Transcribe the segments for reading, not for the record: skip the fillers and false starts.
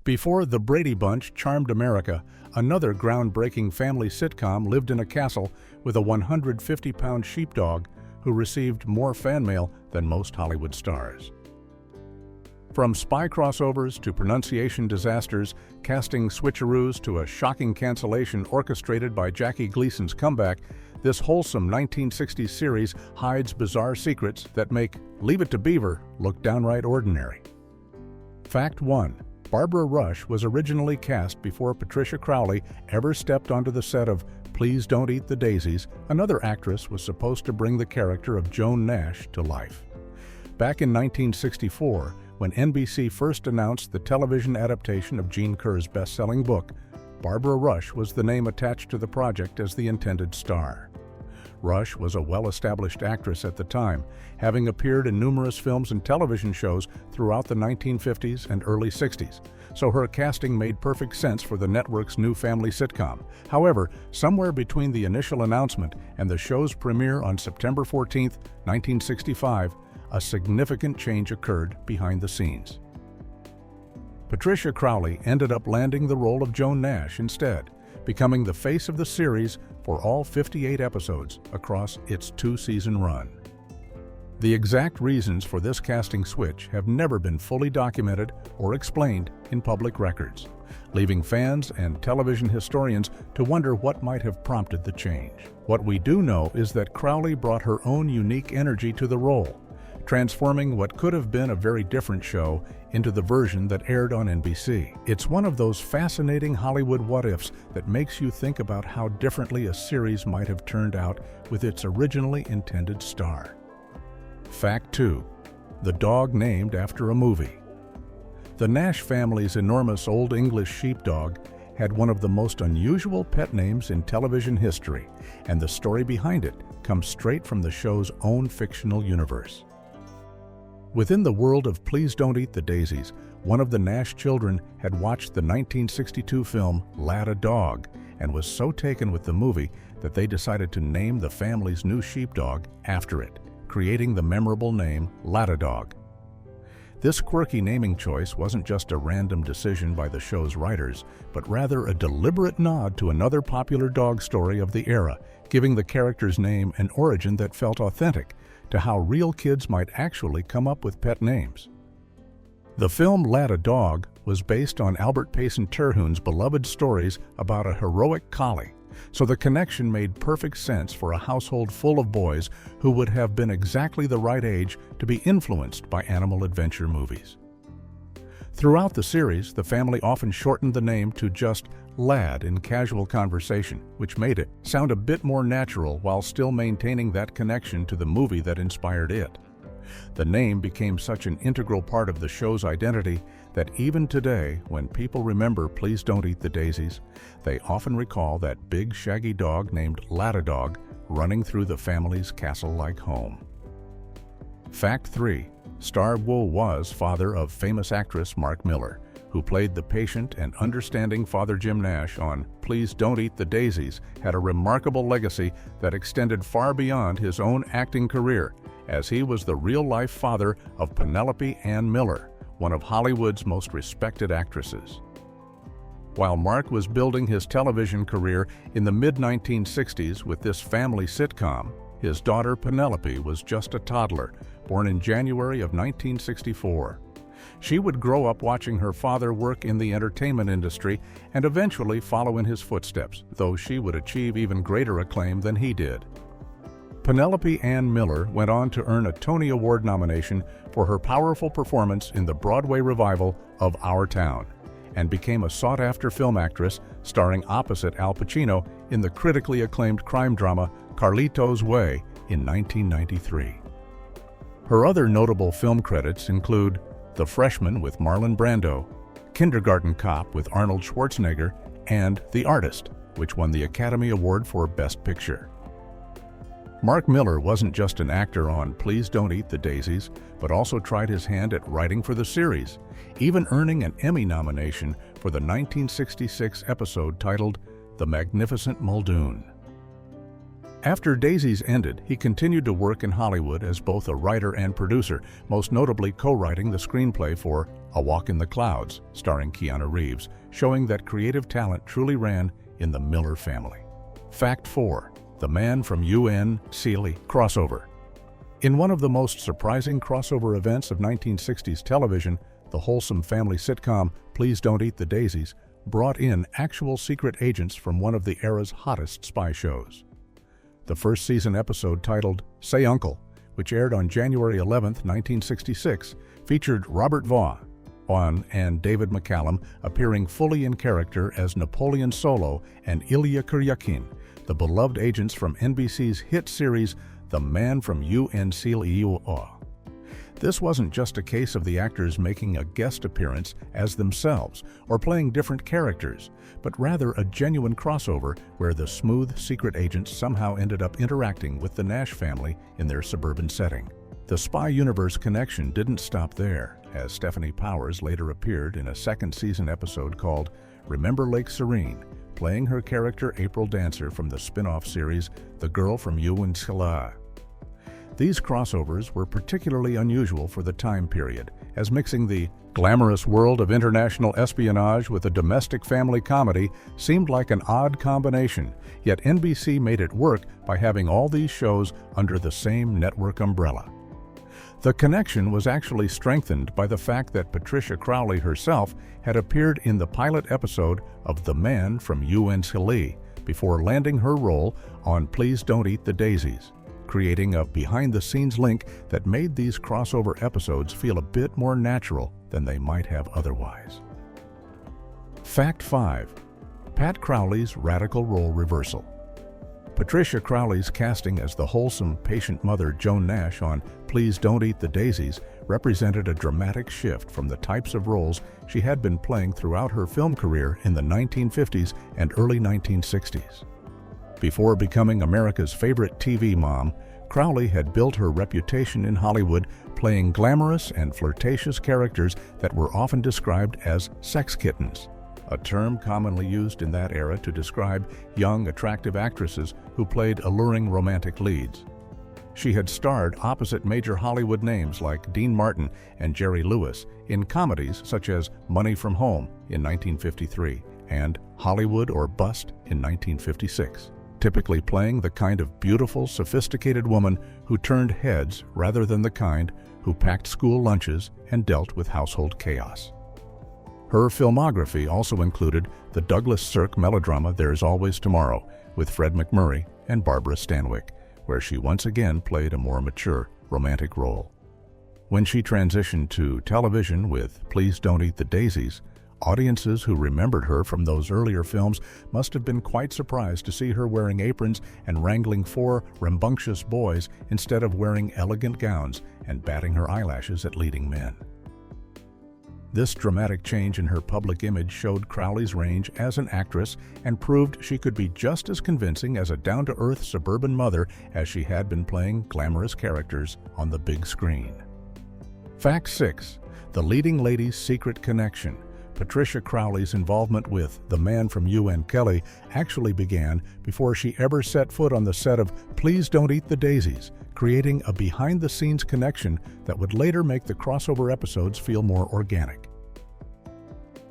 Before the Brady Bunch charmed America, another groundbreaking family sitcom lived in a castle with a 150-pound sheepdog who received more fan mail than most Hollywood stars. From spy crossovers to pronunciation disasters, casting switcheroos to a shocking cancellation orchestrated by Jackie Gleason's comeback, this wholesome 1960s series hides bizarre secrets that make Leave It to Beaver look downright ordinary. Fact 1. Barbara Rush was originally cast before Patricia Crowley ever stepped onto the set of Please Don't Eat the Daisies. Another actress was supposed to bring the character of Joan Nash to life. Back in 1964, when NBC first announced the television adaptation of Gene Kerr's best-selling book, Barbara Rush was the name attached to the project as the intended star. Rush was a well-established actress at the time, having appeared in numerous films and television shows throughout the 1950s and early 60s, so her casting made perfect sense for the network's new family sitcom. However, somewhere between the initial announcement and the show's premiere on September 14, 1965, a significant change occurred behind the scenes. Patricia Crowley ended up landing the role of Joan Nash instead, becoming the face of the series for all 58 episodes across its two-season run. The exact reasons for this casting switch have never been fully documented or explained in public records, leaving fans and television historians to wonder what might have prompted the change. What we do know is that Crowley brought her own unique energy to the role, transforming what could have been a very different show into the version that aired on NBC. It's one of those fascinating Hollywood what-ifs that makes you think about how differently a series might have turned out with its originally intended star. Fact 2. The dog named after a movie. The Nash family's enormous Old English sheepdog had one of the most unusual pet names in television history, and the story behind it comes straight from the show's own fictional universe. Within the world of Please Don't Eat the Daisies, one of the Nash children had watched the 1962 film Lad a Dog and was so taken with the movie that they decided to name the family's new sheepdog after it, creating the memorable name Lad-a-Dog. This quirky naming choice wasn't just a random decision by the show's writers, but rather a deliberate nod to another popular dog story of the era, giving the character's name an origin that felt authentic to how real kids might actually come up with pet names. The film Lad-a-Dog was based on Albert Payson Terhune's beloved stories about a heroic collie, so the connection made perfect sense for a household full of boys who would have been exactly the right age to be influenced by animal adventure movies. Throughout the series, the family often shortened the name to just Lad in casual conversation, which made it sound a bit more natural while still maintaining that connection to the movie that inspired it. The name became such an integral part of the show's identity that even today, when people remember Please Don't Eat the Daisies, they often recall that big shaggy dog named Lad-a-Dog running through the family's castle-like home. Fact 3. Star was father of famous actress Mark Miller, who played the patient and understanding Father Jim Nash on Please Don't Eat the Daisies, had a remarkable legacy that extended far beyond his own acting career, as he was the real-life father of Penelope Ann Miller, one of Hollywood's most respected actresses. While Mark was building his television career in the mid-1960s with this family sitcom, his daughter Penelope was just a toddler, born in January of 1964. She would grow up watching her father work in the entertainment industry and eventually follow in his footsteps, though she would achieve even greater acclaim than he did. Penelope Ann Miller went on to earn a Tony Award nomination for her powerful performance in the Broadway revival of Our Town, and became a sought-after film actress starring opposite Al Pacino in the critically acclaimed crime drama Carlito's Way in 1993. Her other notable film credits include The Freshman with Marlon Brando, Kindergarten Cop with Arnold Schwarzenegger, and The Artist, which won the Academy Award for Best Picture. Mark Miller wasn't just an actor on Please Don't Eat the Daisies, but also tried his hand at writing for the series, even earning an Emmy nomination for the 1966 episode titled The Magnificent Muldoon. After Daisies ended, he continued to work in Hollywood as both a writer and producer, most notably co-writing the screenplay for A Walk in the Clouds, starring Keanu Reeves, showing that creative talent truly ran in the Miller family. Fact 4. The Man from UN Sealy crossover. In one of the most surprising crossover events of 1960s television, the wholesome family sitcom Please Don't Eat the Daisies brought in actual secret agents from one of the era's hottest spy shows. The first season episode, titled Say Uncle, which aired on January 11, 1966, featured Robert Vaughn and David McCallum appearing fully in character as Napoleon Solo and Ilya Kuryakin, the beloved agents from NBC's hit series The Man from UNCLEUR. This wasn't just a case of the actors making a guest appearance as themselves or playing different characters, but rather a genuine crossover where the smooth secret agents somehow ended up interacting with the Nash family in their suburban setting. The spy universe connection didn't stop there, as Stephanie Powers later appeared in a second season episode called Remember Lake Serene, playing her character April Dancer from the spin-off series The Girl from UNCLEUR. These crossovers were particularly unusual for the time period, as mixing the glamorous world of international espionage with a domestic family comedy seemed like an odd combination, yet NBC made it work by having all these shows under the same network umbrella. The connection was actually strengthened by the fact that Patricia Crowley herself had appeared in the pilot episode of The Man from UNCLEUR before landing her role on Please Don't Eat the Daisies, creating a behind-the-scenes link that made these crossover episodes feel a bit more natural than they might have otherwise. Fact 5. Pat Crowley's radical role reversal. Patricia Crowley's casting as the wholesome, patient mother Joan Nash on Please Don't Eat the Daisies represented a dramatic shift from the types of roles she had been playing throughout her film career in the 1950s and early 1960s. Before becoming America's favorite TV mom, Crowley had built her reputation in Hollywood playing glamorous and flirtatious characters that were often described as sex kittens, a term commonly used in that era to describe young, attractive actresses who played alluring romantic leads. She had starred opposite major Hollywood names like Dean Martin and Jerry Lewis in comedies such as Money from Home in 1953 and Hollywood or Bust in 1956. Typically playing the kind of beautiful, sophisticated woman who turned heads rather than the kind who packed school lunches and dealt with household chaos. Her filmography also included the Douglas Sirk melodrama There's Always Tomorrow with Fred MacMurray and Barbara Stanwyck, where she once again played a more mature, romantic role. When she transitioned to television with Please Don't Eat the Daisies, audiences who remembered her from those earlier films must have been quite surprised to see her wearing aprons and wrangling 4 rambunctious boys instead of wearing elegant gowns and batting her eyelashes at leading men. This dramatic change in her public image showed Crowley's range as an actress and proved she could be just as convincing as a down-to-earth suburban mother as she had been playing glamorous characters on the big screen. Fact 6. The leading lady's secret connection. Patricia Crowley's involvement with The Man from UNCLEUR actually began before she ever set foot on the set of Please Don't Eat the Daisies, creating a behind-the-scenes connection that would later make the crossover episodes feel more organic.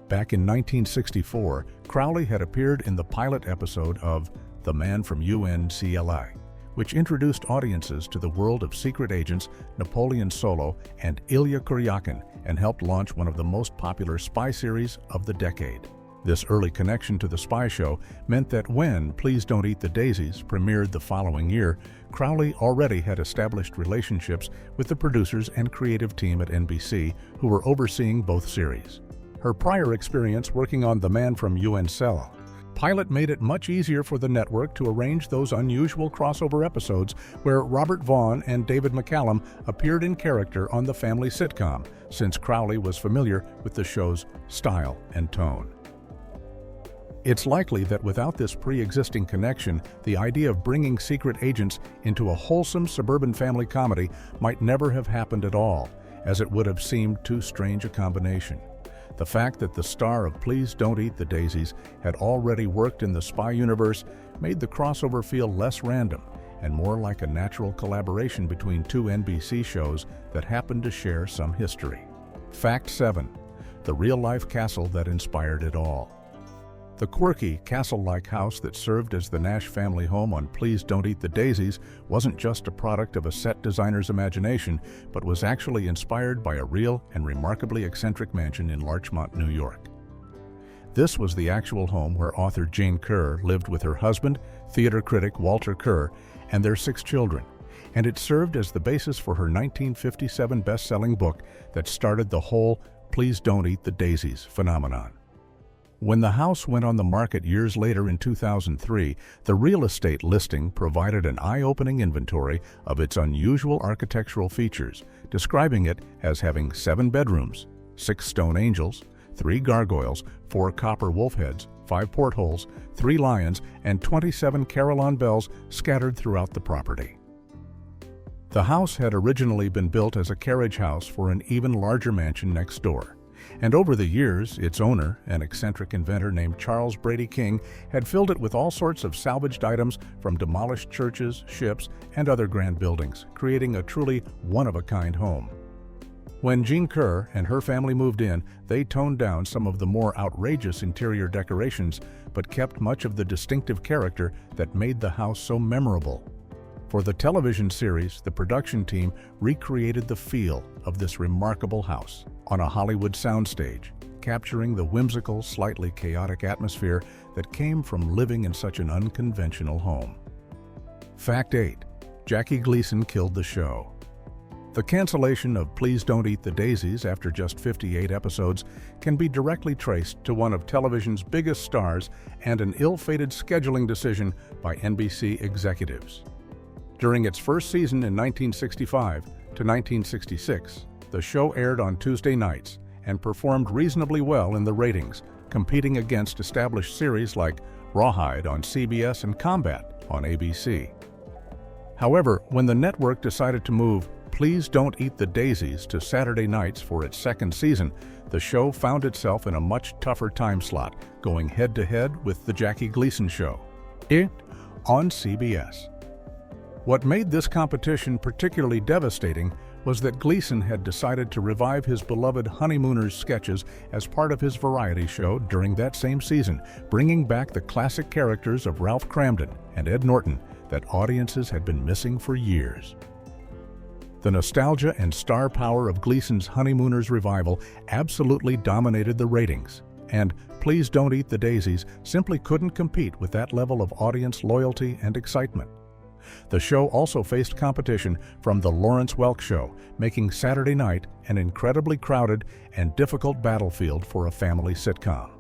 Back in 1964, Crowley had appeared in the pilot episode of The Man from UNCLEUR, which introduced audiences to the world of secret agents Napoleon Solo and Ilya Kuryakin and helped launch one of the most popular spy series of the decade. This early connection to the spy show meant that when Please Don't Eat the Daisies premiered the following year, Crowley already had established relationships with the producers and creative team at NBC who were overseeing both series. Her prior experience working on The Man from UNCLEUR pilot made it much easier for the network to arrange those unusual crossover episodes where Robert Vaughn and David McCallum appeared in character on the family sitcom, since Crowley was familiar with the show's style and tone. It's likely that without this pre-existing connection, the idea of bringing secret agents into a wholesome suburban family comedy might never have happened at all, as it would have seemed too strange a combination. The fact that the star of Please Don't Eat the Daisies had already worked in the spy universe made the crossover feel less random and more like a natural collaboration between two NBC shows that happened to share some history. Fact 7. The real-life castle that inspired it all. The quirky, castle-like house that served as the Nash family home on Please Don't Eat the Daisies wasn't just a product of a set designer's imagination, but was actually inspired by a real and remarkably eccentric mansion in Larchmont, New York. This was the actual home where author Jane Kerr lived with her husband, theater critic Walter Kerr, and their 6 children, and it served as the basis for her 1957 best-selling book that started the whole Please Don't Eat the Daisies phenomenon. When the house went on the market years later in 2003, the real estate listing provided an eye-opening inventory of its unusual architectural features, describing it as having 7 bedrooms, 6 stone angels, 3 gargoyles, 4 copper wolf heads, 5 portholes, 3 lions, and 27 carillon bells scattered throughout the property. The house had originally been built as a carriage house for an even larger mansion next door. And over the years, its owner, an eccentric inventor named Charles Brady King, had filled it with all sorts of salvaged items from demolished churches, ships, and other grand buildings, creating a truly one-of-a-kind home. When Jane Kerr and her family moved in, they toned down some of the more outrageous interior decorations, but kept much of the distinctive character that made the house so memorable. For the television series, the production team recreated the feel of this remarkable house on a Hollywood soundstage, capturing the whimsical, slightly chaotic atmosphere that came from living in such an unconventional home. Fact 8. Jackie Gleason killed the show. The cancellation of Please Don't Eat the Daisies after just 58 episodes can be directly traced to one of television's biggest stars and an ill-fated scheduling decision by NBC executives. During its first season in 1965 to 1966, the show aired on Tuesday nights and performed reasonably well in the ratings, competing against established series like Rawhide on CBS and Combat on ABC. However, when the network decided to move Please Don't Eat the Daisies to Saturday nights for its second season, the show found itself in a much tougher time slot, going head-to-head with The Jackie Gleason Show, It, on CBS. What made this competition particularly devastating was that Gleason had decided to revive his beloved Honeymooners sketches as part of his variety show during that same season, bringing back the classic characters of Ralph Cramden and Ed Norton that audiences had been missing for years. The nostalgia and star power of Gleason's Honeymooners revival absolutely dominated the ratings, and Please Don't Eat the Daisies simply couldn't compete with that level of audience loyalty and excitement. The show also faced competition from The Lawrence Welk Show, making Saturday night an incredibly crowded and difficult battlefield for a family sitcom.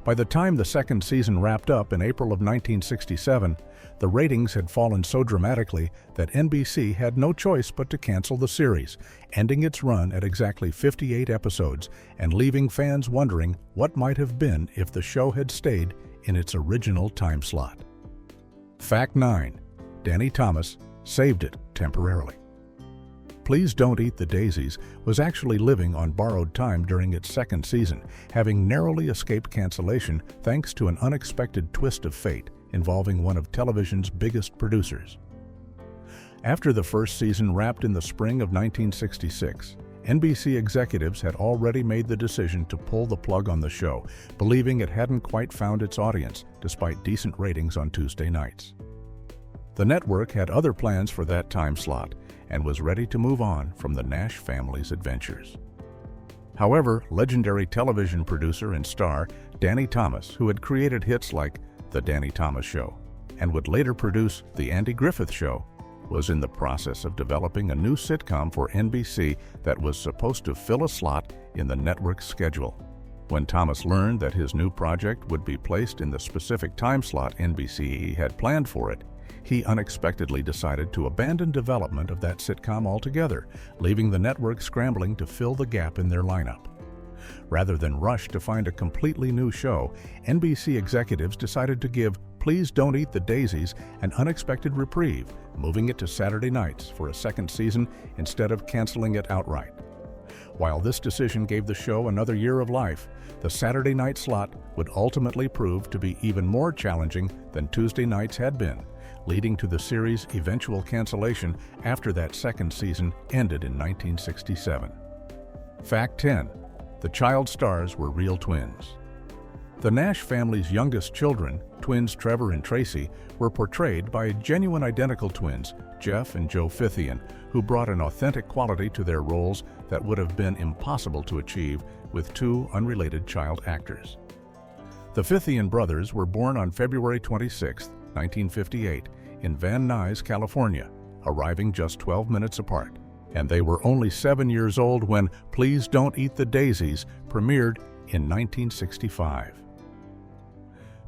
By the time the second season wrapped up in April of 1967, the ratings had fallen so dramatically that NBC had no choice but to cancel the series, ending its run at exactly 58 episodes and leaving fans wondering what might have been if the show had stayed in its original time slot. Fact 9. Danny Thomas saved it temporarily. Please Don't Eat the Daisies was actually living on borrowed time during its second season, having narrowly escaped cancellation thanks to an unexpected twist of fate involving one of television's biggest producers. After the first season wrapped in the spring of 1966, NBC executives had already made the decision to pull the plug on the show, believing it hadn't quite found its audience despite decent ratings on Tuesday nights. The network had other plans for that time slot and was ready to move on from the Nash family's adventures. However, legendary television producer and star Danny Thomas, who had created hits like The Danny Thomas Show and would later produce The Andy Griffith Show, was in the process of developing a new sitcom for NBC that was supposed to fill a slot in the network's schedule. When Thomas learned that his new project would be placed in the specific time slot NBC had planned for it, he unexpectedly decided to abandon development of that sitcom altogether, leaving the network scrambling to fill the gap in their lineup. Rather than rush to find a completely new show, NBC executives decided to give Please Don't Eat the Daisies an unexpected reprieve, moving it to Saturday nights for a second season instead of canceling it outright. While this decision gave the show another year of life, the Saturday night slot would ultimately prove to be even more challenging than Tuesday nights had been, leading to the series' eventual cancellation after that second season ended in 1967. Fact 10. The child stars were real twins. The Nash family's youngest children, twins Trevor and Tracy, were portrayed by genuine identical twins, Jeff and Joe Fithian, who brought an authentic quality to their roles that would have been impossible to achieve with two unrelated child actors. The Fithian brothers were born on February 26, 1958, in Van Nuys, California, arriving just 12 minutes apart, and they were only 7 years old when Please Don't Eat the Daisies premiered in 1965.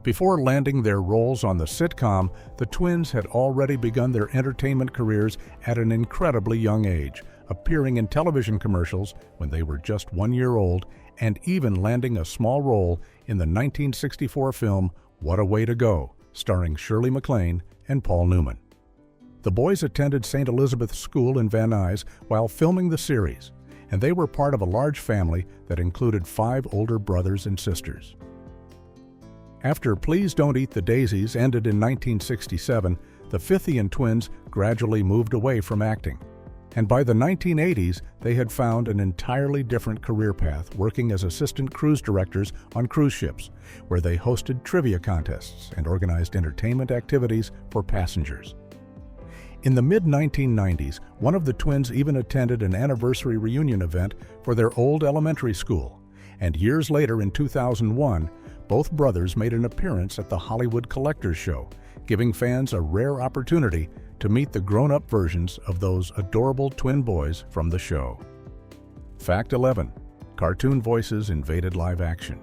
Before landing their roles on the sitcom, the twins had already begun their entertainment careers at an incredibly young age, appearing in television commercials when they were just 1 year old, and even landing a small role in the 1964 film What a Way to Go, starring Shirley MacLaine and Paul Newman. The boys attended St. Elizabeth's School in Van Nuys while filming the series, and they were part of a large family that included 5 older brothers and sisters. After Please Don't Eat the Daisies ended in 1967, the Fithian twins gradually moved away from acting, and by the 1980s they had found an entirely different career path working as assistant cruise directors on cruise ships, where they hosted trivia contests and organized entertainment activities for passengers. In the mid-1990s, one of the twins even attended an anniversary reunion event for their old elementary school, and years later in 2001, both brothers made an appearance at the Hollywood Collectors Show, giving fans a rare opportunity to meet the grown-up versions of those adorable twin boys from the show. Fact 11. Cartoon voices invaded live action.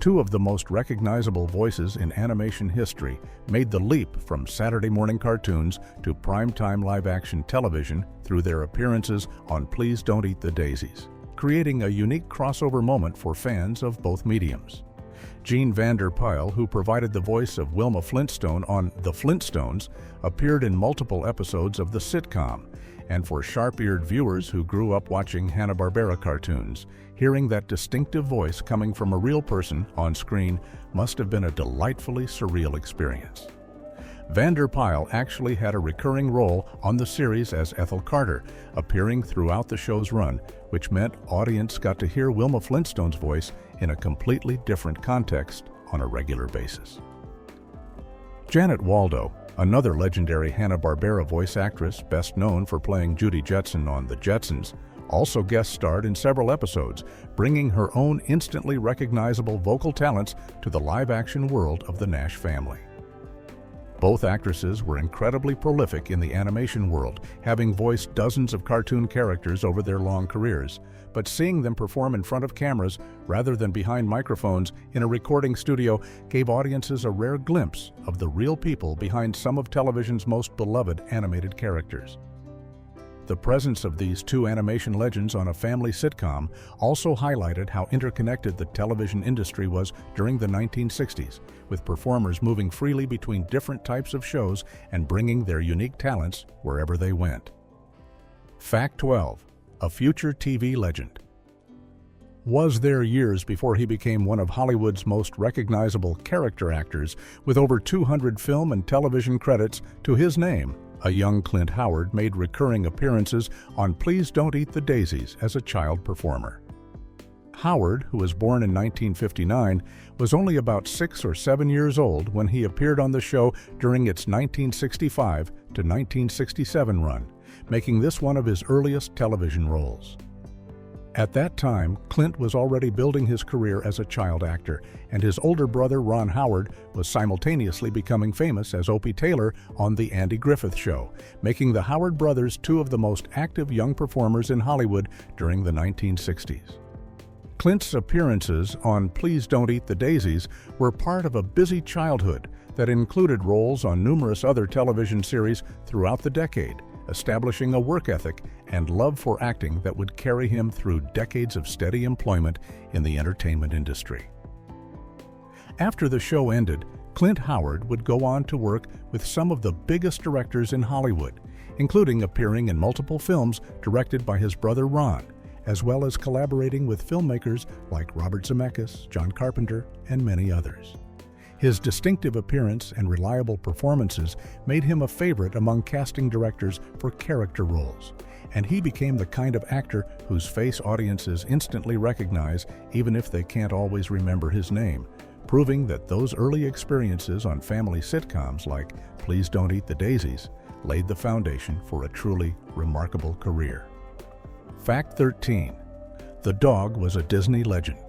Two of the most recognizable voices in animation history made the leap from Saturday morning cartoons to primetime live-action television through their appearances on Please Don't Eat the Daisies, creating a unique crossover moment for fans of both mediums. Gene Vanderpyle, who provided the voice of Wilma Flintstone on The Flintstones, appeared in multiple episodes of the sitcom, and for sharp-eared viewers who grew up watching Hanna-Barbera cartoons, hearing that distinctive voice coming from a real person on screen must have been a delightfully surreal experience. Vanderpyle actually had a recurring role on the series as Ethel Carter, appearing throughout the show's run, which meant audience got to hear Wilma Flintstone's voice in a completely different context on a regular basis. Janet Waldo, another legendary Hanna-Barbera voice actress best known for playing Judy Jetson on The Jetsons, also guest-starred in several episodes, bringing her own instantly recognizable vocal talents to the live-action world of the Nash family. Both actresses were incredibly prolific in the animation world, having voiced dozens of cartoon characters over their long careers, but seeing them perform in front of cameras rather than behind microphones in a recording studio gave audiences a rare glimpse of the real people behind some of television's most beloved animated characters. The presence of these two animation legends on a family sitcom also highlighted how interconnected the television industry was during the 1960s, with performers moving freely between different types of shows and bringing their unique talents wherever they went. Fact 12. A future TV legend. Was there years before he became one of Hollywood's most recognizable character actors, with over 200 film and television credits to his name. A young Clint Howard made recurring appearances on Please Don't Eat the Daisies as a child performer. Howard, who was born in 1959, was only about 6 or 7 years old when he appeared on the show during its 1965 to 1967 run, making this one of his earliest television roles. At that time, Clint was already building his career as a child actor, and his older brother Ron Howard was simultaneously becoming famous as Opie Taylor on The Andy Griffith Show, making the Howard brothers two of the most active young performers in Hollywood during the 1960s. Clint's appearances on Please Don't Eat the Daisies were part of a busy childhood that included roles on numerous other television series throughout the decade, establishing a work ethic and love for acting that would carry him through decades of steady employment in the entertainment industry. After the show ended, Clint Howard would go on to work with some of the biggest directors in Hollywood, including appearing in multiple films directed by his brother Ron, as well as collaborating with filmmakers like Robert Zemeckis, John Carpenter, and many others. His distinctive appearance and reliable performances made him a favorite among casting directors for character roles, and he became the kind of actor whose face audiences instantly recognize even if they can't always remember his name, proving that those early experiences on family sitcoms like Please Don't Eat the Daisies laid the foundation for a truly remarkable career. Fact 13. The dog was a Disney legend.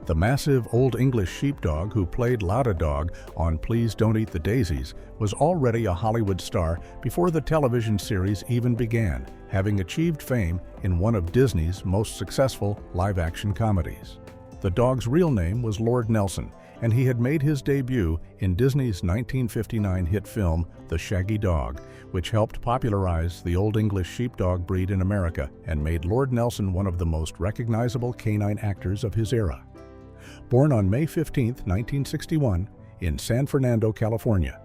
The massive Old English sheepdog who played Lotta Dog on Please Don't Eat the Daisies was already a Hollywood star before the television series even began, having achieved fame in one of Disney's most successful live-action comedies. The dog's real name was Lord Nelson, and he had made his debut in Disney's 1959 hit film The Shaggy Dog, which helped popularize the Old English sheepdog breed in America and made Lord Nelson one of the most recognizable canine actors of his era. Born on May 15, 1961, in San Fernando, California,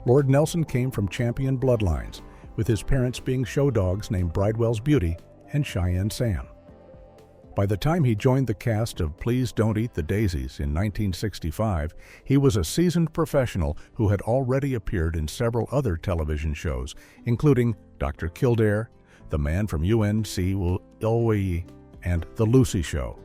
Lord Nelson came from champion bloodlines, with his parents being show dogs named Bridewell's Beauty and Cheyenne Sam. By the time he joined the cast of Please Don't Eat the Daisies in 1965, he was a seasoned professional who had already appeared in several other television shows, including Dr. Kildare, The Man from UNCWE, and The Lucy Show.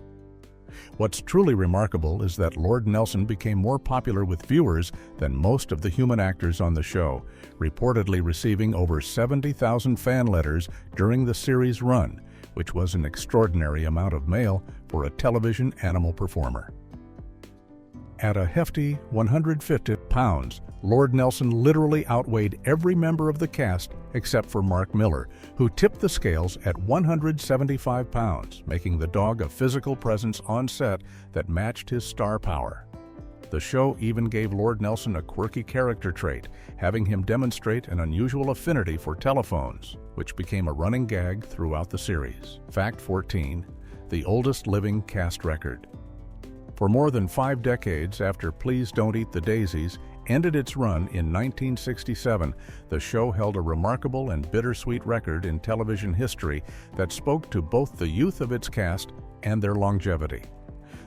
What's truly remarkable is that Lord Nelson became more popular with viewers than most of the human actors on the show, reportedly receiving over 70,000 fan letters during the series' run, which was an extraordinary amount of mail for a television animal performer. At a hefty 150 pounds, Lord Nelson literally outweighed every member of the cast except for Mark Miller, who tipped the scales at 175 pounds, making the dog a physical presence on set that matched his star power. The show even gave Lord Nelson a quirky character trait, having him demonstrate an unusual affinity for telephones, which became a running gag throughout the series. Fact 14. The oldest living cast record. For more than 5 decades after Please Don't Eat the Daisies ended its run in 1967, the show held a remarkable and bittersweet record in television history that spoke to both the youth of its cast and their longevity.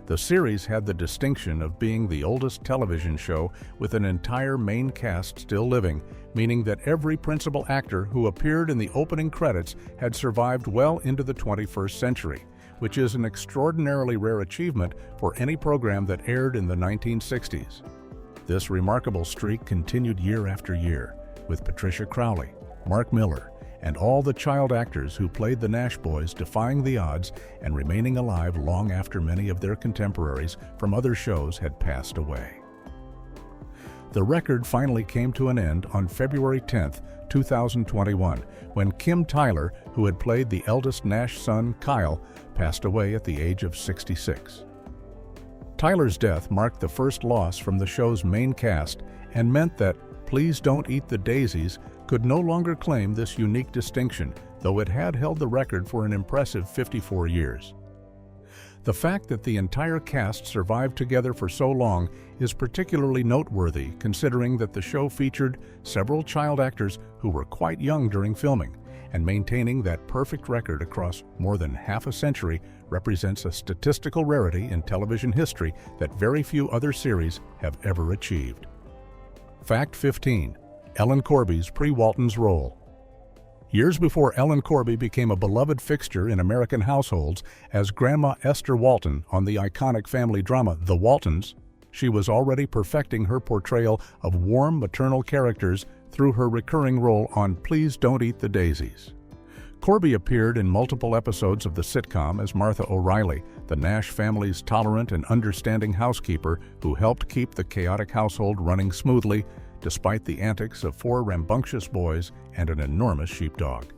The series had the distinction of being the oldest television show with an entire main cast still living, meaning that every principal actor who appeared in the opening credits had survived well into the 21st century, which is an extraordinarily rare achievement for any program that aired in the 1960s. This remarkable streak continued year after year, with Patricia Crowley, Mark Miller, and all the child actors who played the Nash Boys defying the odds and remaining alive long after many of their contemporaries from other shows had passed away. The record finally came to an end on February 10, 2021, when Kim Tyler, who had played the eldest Nash son, Kyle, passed away at the age of 66. Tyler's death marked the first loss from the show's main cast and meant that Please Don't Eat the Daisies could no longer claim this unique distinction, though it had held the record for an impressive 54 years. The fact that the entire cast survived together for so long is particularly noteworthy, considering that the show featured several child actors who were quite young during filming, and maintaining that perfect record across more than half a century represents a statistical rarity in television history that very few other series have ever achieved. Fact 15. Ellen Corby's pre-Walton's role. Years before Ellen Corby became a beloved fixture in American households as Grandma Esther Walton on the iconic family drama The Waltons, she was already perfecting her portrayal of warm maternal characters through her recurring role on Please Don't Eat the Daisies. Corby appeared in multiple episodes of the sitcom as Martha O'Reilly, the Nash family's tolerant and understanding housekeeper who helped keep the chaotic household running smoothly despite the antics of 4 rambunctious boys and an enormous sheepdog.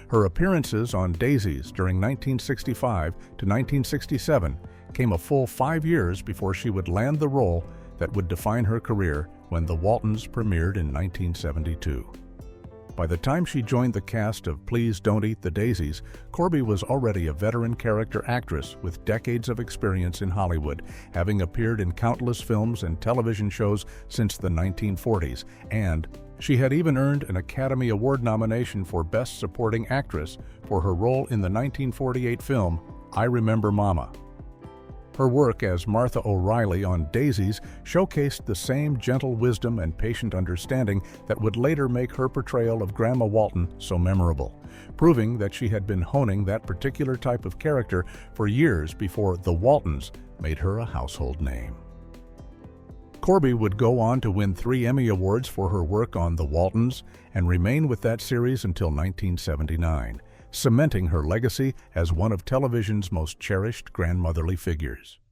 Her appearances on Daisies during 1965 to 1967 came a full 5 years before she would land the role that would define her career when The Waltons premiered in 1972. By the time she joined the cast of Please Don't Eat the Daisies, Corby was already a veteran character actress with decades of experience in Hollywood, having appeared in countless films and television shows since the 1940s, and she had even earned an Academy Award nomination for Best Supporting Actress for her role in the 1948 film I Remember Mama. Her work as Martha O'Reilly on Daisies showcased the same gentle wisdom and patient understanding that would later make her portrayal of Grandma Walton so memorable, proving that she had been honing that particular type of character for years before the Waltons made her a household name. Corby would go on to win 3 Emmy Awards for her work on The Waltons and remain with that series until 1979, cementing her legacy as one of television's most cherished grandmotherly figures.